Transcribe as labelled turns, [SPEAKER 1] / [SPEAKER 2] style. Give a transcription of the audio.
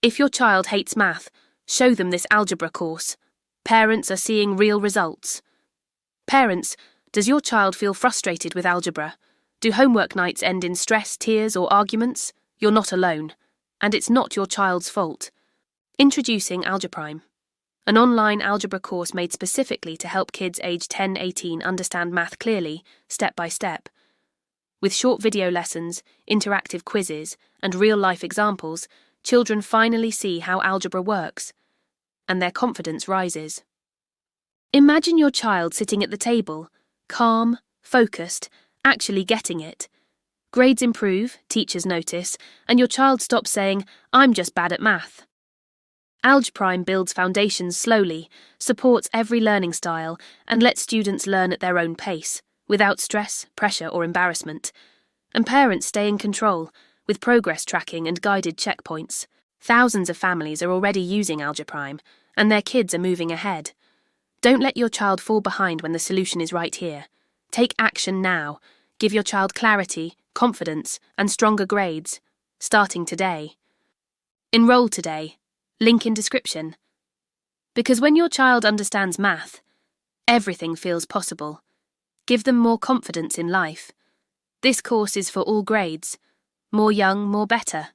[SPEAKER 1] If your child hates math, show them this algebra course. Parents are seeing real results. Parents, does your child feel frustrated with algebra? Do homework nights end in stress, tears, or arguments? You're not alone. And it's not your child's fault. Introducing AlgePrime, an online algebra course made specifically to help kids aged 10-18 understand math clearly, step by step. With short video lessons, interactive quizzes, and real-life examples, children finally see how algebra works, and their confidence rises. Imagine your child sitting at the table, calm, focused, actually getting it. Grades improve, teachers notice, and your child stops saying, "I'm just bad at math." AlgePrime builds foundations slowly, supports every learning style, and lets students learn at their own pace, without stress, pressure, or embarrassment. And parents stay in control, with progress tracking and guided checkpoints. Thousands of families are already using AlgePrime, and their kids are moving ahead. Don't let your child fall behind when the solution is right here. Take action now. Give your child clarity, confidence, and stronger grades, starting today. Enroll today. Link in description. Because when your child understands math, everything feels possible. Give them more confidence in life. This course is for all grades. More young, more better.